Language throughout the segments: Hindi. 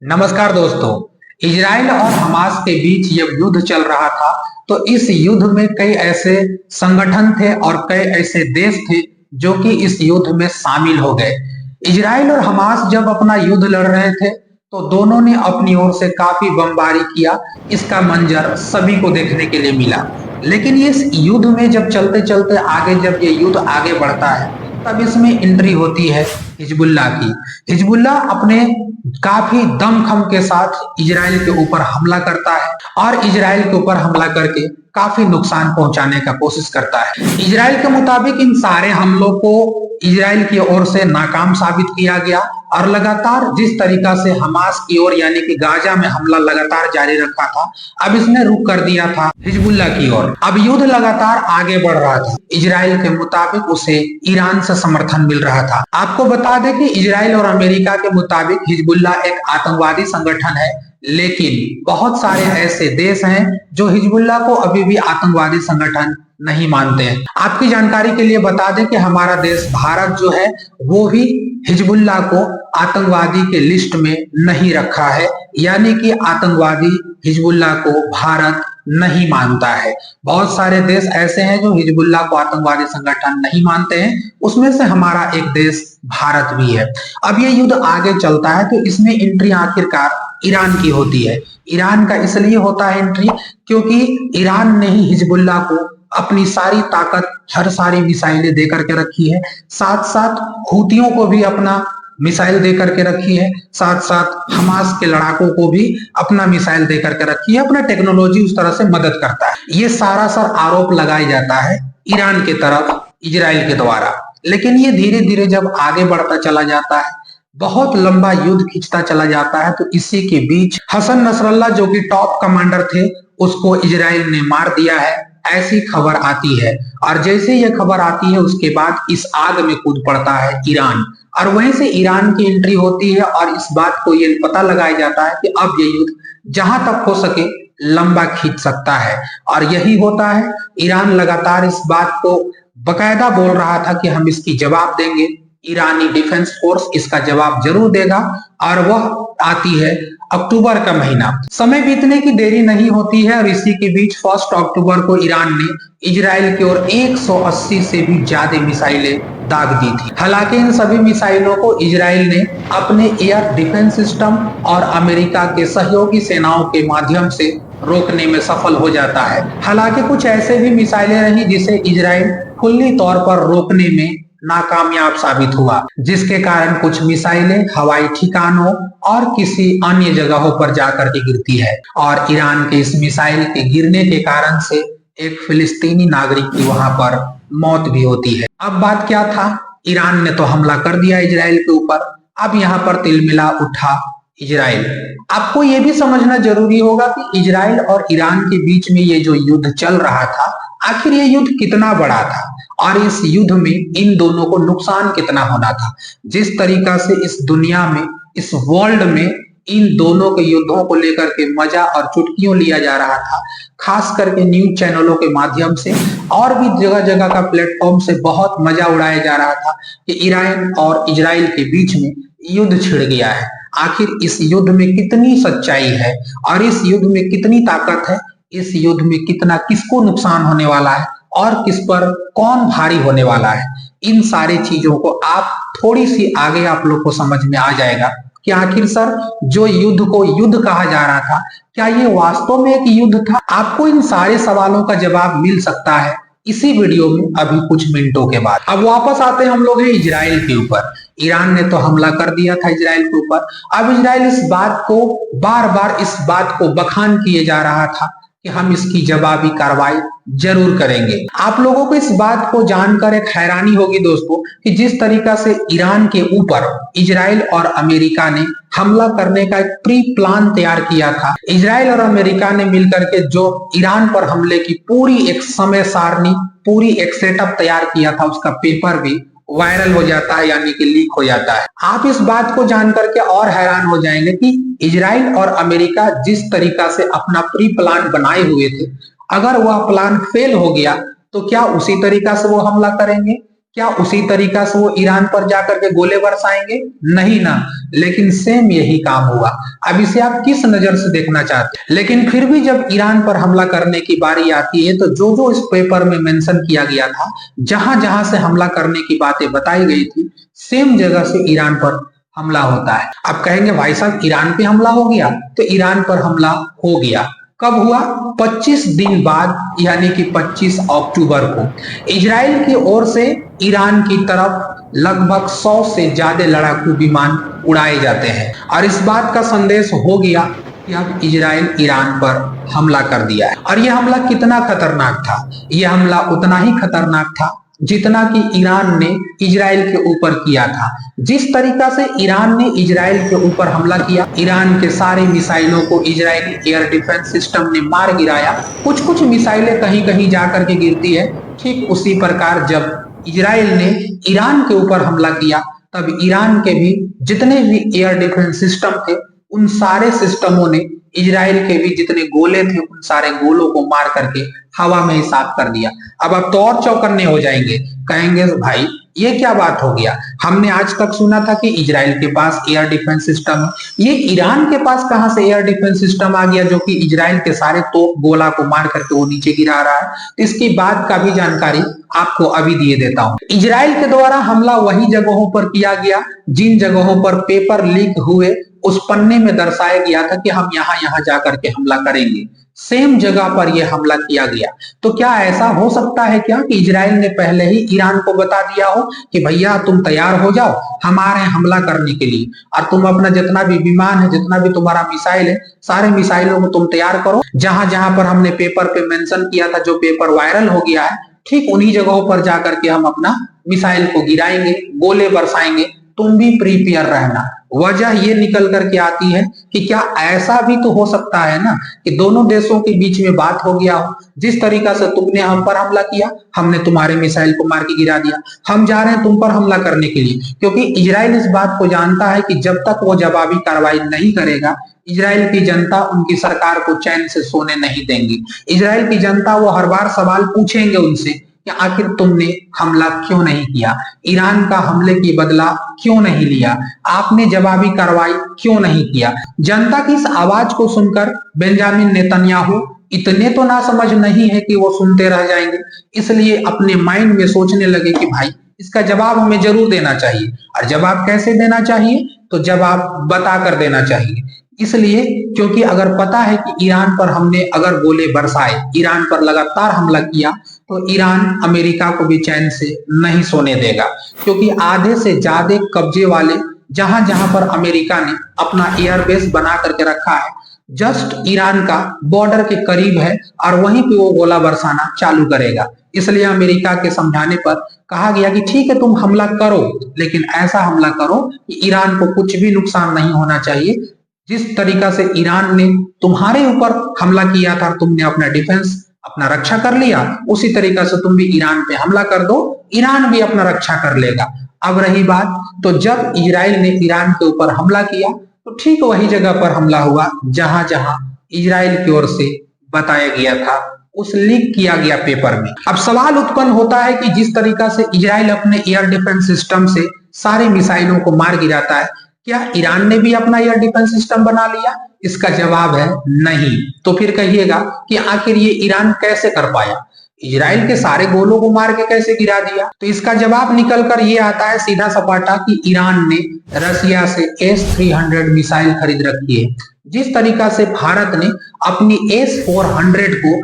नमस्कार दोस्तों। इजराइल और हमास के बीच जब युद्ध चल रहा था तो इस युद्ध में कई ऐसे संगठन थे और कई ऐसे देश थे जो कि इस युद्ध में शामिल हो गए। इजराइल और हमास जब अपना युद्ध लड़ रहे थे तो दोनों ने अपनी ओर से काफी बमबारी किया। इसका मंजर सभी को देखने के लिए मिला। लेकिन ये इस युद्ध में जब चलते चलते आगे जब ये युद्ध आगे बढ़ता है तब इसमें एंट्री होती है हिजबुल्लाह की। हिजबुल्लाह अपने काफी दमखम के साथ इजराइल के ऊपर हमला करता है और इजराइल के ऊपर हमला करके काफी नुकसान पहुंचाने का कोशिश करता है। इजराइल के मुताबिक इन सारे हमलों को इजराइल की ओर से नाकाम साबित किया गया और लगातार जिस तरीका से हमास की ओर यानी कि गाजा में हमला लगातार जारी रखा था, अब इसने रुक कर दिया था हिजबुल्लाह की ओर। अब युद्ध लगातार आगे बढ़ रहा था। इजराइल के मुताबिक उसे ईरान से समर्थन मिल रहा था। आपको बता दें कि इजराइल और अमेरिका के मुताबिक हिजबुल्लाह एक आतंकवादी संगठन है, लेकिन बहुत सारे ऐसे देश हैं जो हिजबुल्लाह को अभी भी आतंकवादी संगठन नहीं मानते हैं। आपकी जानकारी के लिए बता दें कि हमारा देश भारत जो है वो भी हिजबुल्लाह को आतंकवादी के लिस्ट में नहीं रखा है, यानी कि आतंकवादी हिजबुल्लाह को भारत नहीं मानता है। बहुत सारे देश ऐसे हैं जो हिजबुल्लाह को आतंकवादी संगठन नहीं मानते हैं, उसमें से हमारा एक देश भारत भी है। अब ये युद्ध आगे चलता है तो इसमें एंट्री आखिरकार ईरान की होती है। ईरान का इसलिए होता है एंट्री क्योंकि ईरान ने ही हिजबुल्लाह को अपनी सारी ताकत, हर सारी मिसाइलें दे करके रखी है। साथ साथ हूतियों को भी अपना मिसाइल दे करके रखी है, साथ साथ हमास के लड़ाकों को भी अपना मिसाइल दे करके रखी है। अपना टेक्नोलॉजी उस तरह से मदद करता है। ये सारा आरोप लगाया जाता है ईरान के तरफ इजराइल के द्वारा। लेकिन ये धीरे धीरे जब आगे बढ़ता चला जाता है, बहुत लंबा युद्ध खिंचता चला जाता है, तो इसी के बीच हसन नसरल्लाह जो कि टॉप कमांडर थे उसको इजराइल ने मार दिया है, ऐसी खबर आती है। और जैसे यह खबर आती है उसके बाद इस आग में कूद पड़ता है ईरान, और वहीं से ईरान की एंट्री होती है और इस बात को यह पता लगाया जाता है कि अब ये युद्ध जहां तक हो सके लंबा खींच सकता है। और यही होता है। ईरान लगातार इस बात को बकायदा बोल रहा था कि हम इसकी जवाब देंगे। ईरानी डिफेंस फोर्स इसका जवाब जरूर देगा और वह आती है अक्टूबर का महीना। समय बीतने की देरी नहीं होती है और इसी के बीच 1 अक्टूबर को ईरान ने इजराइल की ओर 180 से भी ज्यादा मिसाइलें दाग दी थी। हालांकि इन सभी मिसाइलों को इजराइल ने अपने एयर डिफेंस सिस्टम और अमेरिका के सहयोगी सेनाओं के माध्यम से रोकने में सफल हो जाता है। हालांकि कुछ ऐसे भी मिसाइलें रही जिसे इजराइल खुली तौर पर रोकने में नाकामयाब साबित हुआ, जिसके कारण कुछ मिसाइलें हवाई ठिकानों और किसी अन्य जगहों पर जाकर के गिरती है। और ईरान के इस मिसाइल के गिरने के कारण से एक फिलिस्तीनी नागरिक की वहां पर मौत भी होती है। अब बात क्या था, ईरान ने तो हमला कर दिया इजराइल के ऊपर। अब यहाँ पर तिलमिला उठा इजराइल। आपको यह भी समझना जरूरी होगा कि इजराइल और ईरान के बीच में ये जो युद्ध चल रहा था, आखिर ये युद्ध कितना बड़ा था और इस युद्ध में इन दोनों को नुकसान कितना होना था। जिस तरीका से इस दुनिया में, इस वर्ल्ड में इन दोनों के युद्धों को लेकर के मजा और चुटकियों लिया जा रहा था, खास करके न्यूज चैनलों के माध्यम से और भी जगह जगह का प्लेटफॉर्म से बहुत मजा उड़ाया जा रहा था कि ईरान और इजराइल के बीच में युद्ध छिड़ गया है। आखिर इस युद्ध में कितनी सच्चाई है और इस युद्ध में कितनी ताकत है, इस युद्ध में कितना किसको नुकसान होने वाला है और किस पर कौन भारी होने वाला है, इन सारी चीजों को आप थोड़ी सी आगे आप लोग को समझ में आ जाएगा कि आखिर सर जो युद्ध को युद्ध कहा जा रहा था, क्या ये वास्तव में एक युद्ध था। आपको इन सारे सवालों का जवाब मिल सकता है इसी वीडियो में अभी कुछ मिनटों के बाद। अब वापस आते हैं हम लोग हैं इजराइल के ऊपर। ईरान ने तो हमला कर दिया था इजराइल के ऊपर। अब इजराइल इस बात को बार बार इस बात को बखान किए जा रहा था कि हम इसकी जवाबी कार्रवाई जरूर करेंगे। आप लोगों को इस बात को जानकर एक हैरानी होगी दोस्तों कि जिस तरीका से ईरान के ऊपर इजराइल और अमेरिका ने हमला करने का एक प्री प्लान तैयार किया था। इजराइल और अमेरिका ने मिलकर के जो ईरान पर हमले की पूरी एक समय सारणी, पूरी एक सेटअप तैयार किया था, उसका पेपर भी वायरल हो जाता है, यानी कि लीक हो जाता है। आप इस बात को जानकर के और हैरान हो जाएंगे कि इजराइल और अमेरिका जिस तरीका से अपना प्री प्लान बनाए हुए थे, अगर वह प्लान फेल हो गया तो क्या उसी तरीका से वो हमला करेंगे? क्या उसी तरीका से वो ईरान पर जाकर के गोले बरसाएंगे? नहीं ना, लेकिन सेम यही काम हुआ। अब इसे आप किस नजर से देखना चाहते हैं? लेकिन फिर भी जब ईरान पर हमला करने की बारी आती है तो जो जो इस पेपर में मेंशन किया गया था, जहां जहां से हमला करने की बातें बताई गई थी, सेम जगह से ईरान पर हमला होता है। अब कहेंगे भाई साहब ईरान पे हमला हो गया, तो ईरान पर हमला हो गया। कब हुआ? 25 दिन बाद, यानी कि 25 अक्टूबर को इजराइल की ओर से ईरान की तरफ लगभग 100 से ज्यादा लड़ाकू विमान उड़ाए जाते हैं और इस बात का संदेश हो गया कि अब इजराइल ईरान पर हमला कर दिया है। और यह हमला कितना खतरनाक था? यह हमला उतना ही खतरनाक था जितना कि ईरान ने इजराइल के ऊपर किया था। जिस तरीका से ईरान ने इजराइल के ऊपर हमला किया, ईरान के सारे मिसाइलों को इजरायली एयर डिफेंस सिस्टम ने मार गिराया। कुछ कुछ मिसाइलें कहीं कहीं जाकर के गिरती है। ठीक उसी प्रकार जब इजराइल ने ईरान के ऊपर हमला किया, तब ईरान के भी जितने भी एयर डिफेंस सिस्टम थे, उन सारे सिस्टमों ने इजराइल के भी जितने गोले थे, उन सारे गोलों को मार करके हवा में ही साफ कर दिया। अब आप तो और चौकन्ने हो जाएंगे, कहेंगे भाई ये क्या बात हो गया? हमने आज तक सुना था कि इजराइल के पास एयर डिफेंस सिस्टम है, ये ईरान के पास कहां से एयर डिफेंस सिस्टम आ गया जो कि इजराइल के सारे तोप गोला को मार करके वो नीचे गिरा रहा है? तो इसकी बात का भी जानकारी आपको अभी दिए देता हूं। इजराइल के द्वारा हमला वही जगहों पर किया गया जिन जगहों पर पेपर लीक हुए, उस पन्ने में दर्शाया गया था कि हम यहाँ यहाँ जाकर के हमला करेंगे। सेम जगह पर यह हमला किया गया। तो क्या ऐसा हो सकता है क्या कि इजराइल ने पहले ही ईरान को बता दिया हो कि भैया तुम तैयार हो जाओ हमारे हमला करने के लिए, और तुम अपना जितना भी विमान है, जितना भी तुम्हारा मिसाइल है, सारे मिसाइलों को तुम तैयार करो। जहां जहां पर हमने पेपर पे मेंशन किया था, जो पेपर वायरल हो गया है, ठीक उन्हीं जगहों पर जाकर के हम अपना मिसाइल को गिराएंगे, गोले बरसाएंगे, तुम भी प्रिपेयर रहना। वजह ये निकल करके आती है कि क्या ऐसा भी तो हो सकता है ना कि दोनों देशों के बीच में बात हो गया हो, जिस तरीका से तुमने हम पर हमला किया, हमने तुम्हारे मिसाइल को मार के गिरा दिया, हम जा रहे हैं तुम पर हमला करने के लिए। क्योंकि इजराइल इस बात को जानता है कि जब तक वो जवाबी कार्रवाई नहीं करेगा, इजराइल की जनता उनकी सरकार को चैन से सोने नहीं देंगी। इजराइल की जनता वो हर बार सवाल पूछेंगे उनसे कि आखिर तुमने हमला क्यों नहीं किया, ईरान का हमले की बदला क्यों नहीं लिया, आपने जवाबी कार्रवाई क्यों नहीं किया। जनता की इस आवाज को सुनकर बेंजामिन नेतन्याहू इतने तो ना समझ नहीं है कि वो सुनते रह जाएंगे, इसलिए अपने माइंड में सोचने लगे कि भाई इसका जवाब हमें जरूर देना चाहिए। और जवाब कैसे देना चाहिए? तो जवाब बता कर देना चाहिए। इसलिए क्योंकि अगर पता है कि ईरान पर हमने अगर गोले बरसाए, ईरान पर लगातार हमला किया, तो ईरान अमेरिका को भी चैन से नहीं सोने देगा। क्योंकि आधे से ज्यादा कब्जे वाले जहां जहां पर अमेरिका ने अपना एयरबेस बना करके रखा है, जस्ट ईरान का बॉर्डर के करीब है और वहीं पे वो गोला बरसाना चालू करेगा। इसलिए अमेरिका के समझाने पर कहा गया कि ठीक है तुम हमला करो, लेकिन ऐसा हमला करो कि ईरान को कुछ भी नुकसान नहीं होना चाहिए। जिस तरीका से ईरान ने तुम्हारे ऊपर हमला किया था, तुमने अपना डिफेंस, अपना रक्षा कर लिया, उसी तरीका से तुम भी ईरान पे हमला कर दो, ईरान भी अपना रक्षा कर लेगा। अब रही बात, तो जब इजराइल ने ईरान के ऊपर हमला किया, तो ठीक वही जगह पर हमला हुआ जहां जहां इजराइल की ओर से बताया गया था, उस लीक किया गया पेपर में। अब सवाल उत्पन्न होता है कि जिस तरीका से इजराइल अपने एयर डिफेंस सिस्टम से सारे मिसाइलों को मार गिराता है, क्या ईरान ने भी अपना एयर डिफेंस सिस्टम बना लिया? इसका जवाब है नहीं। तो फिर कहिएगा कि आखिर ये ईरान कैसे कर पाया, इजराइल के सारे गोलों को मार के कैसे गिरा दिया? तो इसका जवाब निकल कर ये आता है सीधा सपाटा कि ईरान ने रसिया से S-300 मिसाइल खरीद रखी है। जिस तरीका से भारत ने अपनी S-400 को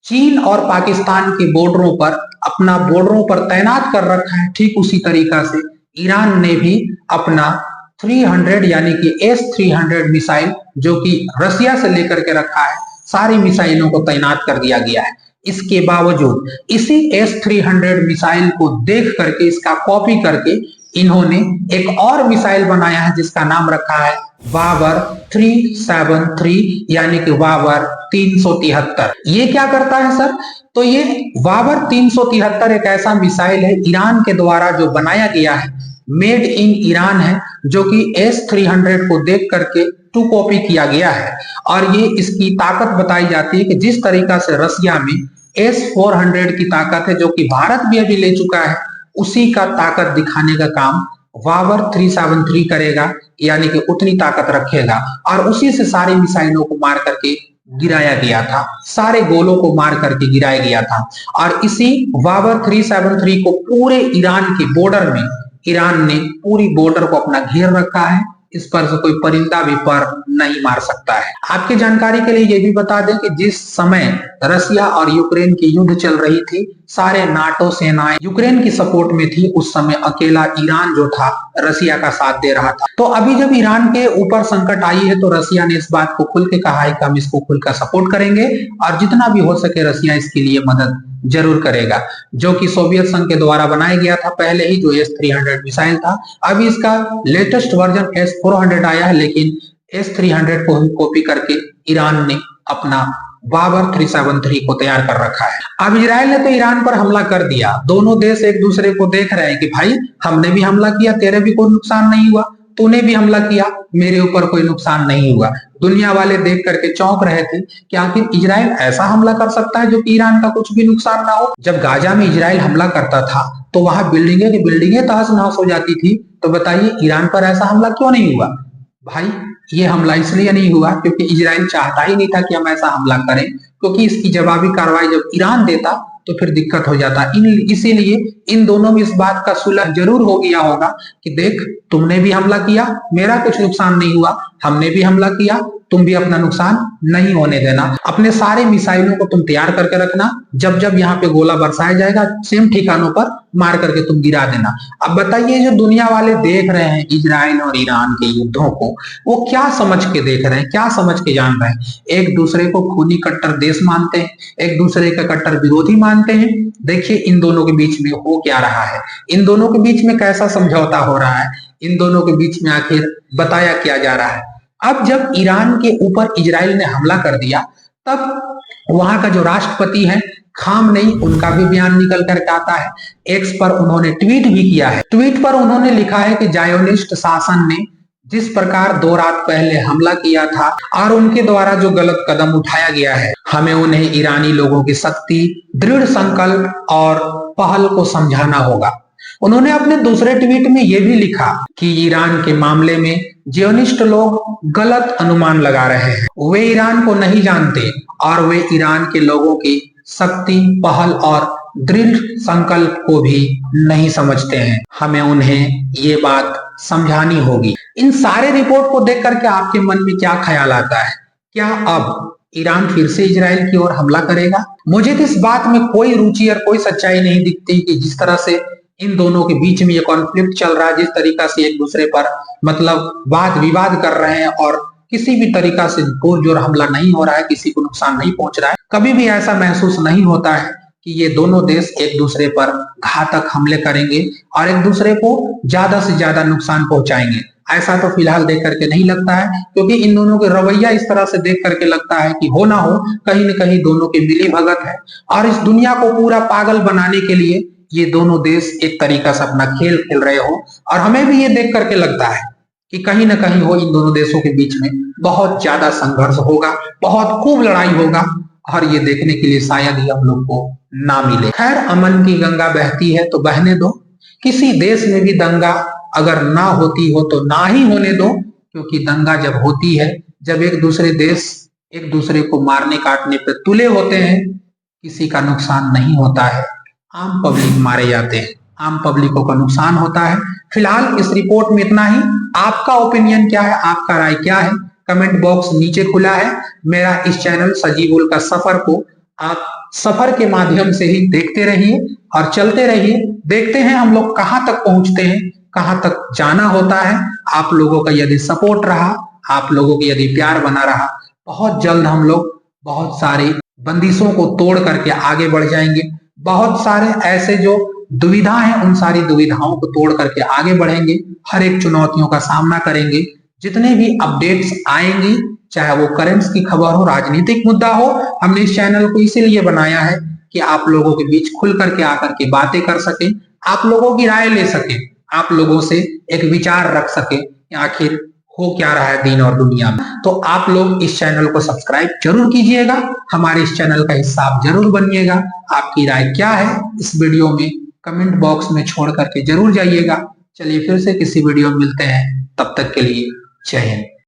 चीन और पाकिस्तान के बॉर्डरों पर, अपना बॉर्डरों पर तैनात कर रखा है, ठीक उसी तरीका से ईरान ने भी अपना 300 यानी कि S-300 मिसाइल जो कि रसिया से लेकर के रखा है, सारी मिसाइलों को तैनात कर दिया गया है। इसके बावजूद इसी S-300 मिसाइल को देख करके, इसका कॉपी करके इन्होंने एक और मिसाइल बनाया है जिसका नाम रखा है वावर 373 यानी कि वावर 373। ये क्या करता है सर? तो ये वावर 373 एक ऐसा मिसाइल है ईरान के द्वारा जो बनाया गया है, मेड इन ईरान है, जो कि S-300 को देख करके टू कॉपी किया गया है। और ये इसकी ताकत बताई जाती है कि जिस तरीका से रसिया में S-400 की ताकत है, जो कि भारत भी अभी ले चुका है, उसी का ताकत दिखाने का काम बाबर 373 करेगा, यानी कि उतनी ताकत रखेगा। और उसी से सारी मिसाइलों को मार करके गिराया गया था, सारे गोलों को मार करके गिराया गया था। और इसी बाबर 373 को पूरे ईरान के बॉर्डर में, ईरान ने पूरी बॉर्डर को अपना घेर रखा है। इस पर से कोई परिंदा भी पर नहीं मार सकता है। आपकी जानकारी के लिए ये भी बता दें कि जिस समय रसिया और यूक्रेन की युद्ध चल रही थी, सारे नाटो सेनाएं यूक्रेन की सपोर्ट में थी। उस समय अकेला ईरान जो था रसिया का साथ दे रहा था। तो अभी जब ईरान के ऊपर संकट आई है तो रसिया ने इस बात को खुल के कहा है कि हम इसको खुलकर सपोर्ट करेंगे और जितना भी हो सके रसिया इसके लिए मदद जरूर करेगा। जो कि सोवियत संघ के द्वारा बनाया गया था पहले ही, जो S-300 मिसाइल था। अभी इसका लेटेस्ट वर्जन S-400 आया है, लेकिन S-300 को ही कॉपी करके ईरान ने अपना बाबर 373 को तैयार कर रखा है। अब इजराइल ने तो ईरान पर हमला कर दिया। दोनों देश एक दूसरे को देख रहे हैं कि भाई हमने भी हमला किया, तेरे भी कोई नुकसान नहीं हुआ, तूने भी हमला किया, मेरे ऊपर कोई नुकसान नहीं हुआ। दुनिया वाले देख करके चौंक रहे थे कि आखिर इजराइल ऐसा हमला कर सकता है जो कि ईरान का कुछ भी नुकसान ना हो। जब गाजा में इजराइल हमला करता था तो वहां बिल्डिंगें की बिल्डिंगें तहस नहस हो जाती थी, तो बताइए ईरान पर ऐसा हमला क्यों नहीं हुआ? भाई ये हमला इसलिए नहीं हुआ क्योंकि इजराइल चाहता ही नहीं था कि हम ऐसा हमला करें, क्योंकि इसकी जवाबी कार्रवाई जब ईरान देता तो फिर दिक्कत हो जाता। इसीलिए इन दोनों में इस बात का सुलह जरूर हो गया होगा कि देख तुमने भी हमला किया, मेरा कुछ नुकसान नहीं हुआ, हमने भी हमला किया, तुम भी अपना नुकसान नहीं होने देना। अपने सारे मिसाइलों को तुम तैयार करके रखना, जब जब यहाँ पे गोला बरसाया जाएगा सेम ठिकानों पर मार करके तुम गिरा देना। अब बताइए जो दुनिया वाले देख रहे हैं इजराइल और ईरान के युद्धों को, वो क्या समझ के देख रहे हैं, क्या समझ के जान रहे हैं? एक दूसरे को खूनी कट्टर देश मानते हैं, एक दूसरे का कट्टर विरोधी मानते हैं। देखिए इन दोनों के बीच में हो क्या रहा है, इन दोनों के बीच में कैसा समझौता हो रहा है, इन दोनों के बीच में आखिर बताया क्या जा रहा है। अब जब ईरान के ऊपर इजराइल ने हमला कर दिया तब वहां का जो राष्ट्रपति है खामनेई, उनका भी बयान निकल करके आता है। एक्स पर उन्होंने ट्वीट भी किया है। ट्वीट पर उन्होंने लिखा है कि जायोनिस्ट शासन ने जिस प्रकार 2 रात पहले हमला किया था और उनके द्वारा जो गलत कदम उठाया गया है, हमें उन्हें ईरानी लोगों की शक्ति, दृढ़ संकल्प और पहल को समझाना होगा। उन्होंने अपने दूसरे ट्वीट में यह भी लिखा कि ईरान के मामले में जियोनिस्ट लोग गलत अनुमान लगा रहे हैं। वे ईरान को नहीं जानते और वे ईरान के लोगों की शक्ति, पहल और दृढ़ संकल्प को भी नहीं समझते हैं। हमें उन्हें ये बात समझानी होगी। इन सारे रिपोर्ट को देख करके आपके मन में क्या ख्याल आता है? क्या अब ईरान फिर से इजराइल की ओर हमला करेगा? मुझे तो इस बात में कोई रुचि और कोई सच्चाई नहीं दिखती कि जिस तरह से इन दोनों के बीच में ये कॉन्फ्लिक्ट चल रहा है, जिस तरीका से एक दूसरे पर मतलब वाद विवाद कर रहे हैं और किसी भी तरीका से पुरजोर हमला नहीं हो रहा है, किसी को नुकसान नहीं पहुंच रहा है। कभी भी ऐसा महसूस नहीं होता है कि ये दोनों देश एक दूसरे पर घातक हमले करेंगे और एक दूसरे को ज्यादा से ज्यादा नुकसान पहुंचाएंगे। ऐसा तो फिलहाल देख करके नहीं लगता है, क्योंकि इन दोनों के रवैया इस तरह से देख करके लगता है कि हो ना हो कहीं न कहीं दोनों की मिली भगत है और इस दुनिया को पूरा पागल बनाने के लिए ये दोनों देश एक तरीका से अपना खेल खेल रहे हो। और हमें भी ये देख करके लगता है कि कहीं ना कहीं हो इन दोनों देशों के बीच में बहुत ज्यादा संघर्ष होगा, बहुत खूब लड़ाई होगा और ये देखने के लिए शायद ही हम लोग को ना मिले। खैर, अमन की गंगा बहती है तो बहने दो। किसी देश में भी दंगा अगर ना होती हो तो ना ही होने दो, क्योंकि दंगा जब होती है, जब एक दूसरे देश एक दूसरे को मारने काटने पर तुले होते हैं, किसी का नुकसान नहीं होता है, आम पब्लिक मारे जाते हैं, आम पब्लिकों का नुकसान होता है। फिलहाल इस रिपोर्ट में इतना ही। आपका ओपिनियन क्या है, आपका राय क्या है? कमेंट बॉक्स नीचे खुला है। मेरा इस चैनल सजीवुल का सफर को आप सफर के माध्यम से ही देखते रहिए और चलते रहिए। देखते हैं हम लोग कहां तक पहुंचते हैं, कहां तक जाना होता है। आप लोगों का यदि सपोर्ट रहा, आप लोगों की यदि प्यार बना रहा, बहुत जल्द हम लोग बहुत सारी बंदिशों को तोड़ करके आगे बढ़ जाएंगे। बहुत सारे ऐसे जो दुविधा है, उन सारी दुविधाओं को तोड़ करके आगे बढ़ेंगे। हर एक चुनौतियों का सामना करेंगे। जितने भी अपडेट्स आएंगी, चाहे वो करेंट्स की खबर हो, राजनीतिक मुद्दा हो, हमने इस चैनल को इसीलिए बनाया है कि आप लोगों के बीच खुल करके आकर के बातें कर सके, आप लोगों की राय ले सके, आप लोगों से एक विचार रख सके कि आखिर हो क्या रहा है दीन और दुनिया में। तो आप लोग इस चैनल को सब्सक्राइब जरूर कीजिएगा, हमारे इस चैनल का हिस्सा आप जरूर बनिएगा। आपकी राय क्या है इस वीडियो में कमेंट बॉक्स में छोड़ करके जरूर जाइएगा। चलिए फिर से किसी वीडियो में मिलते हैं, तब तक के लिए जय हिंद।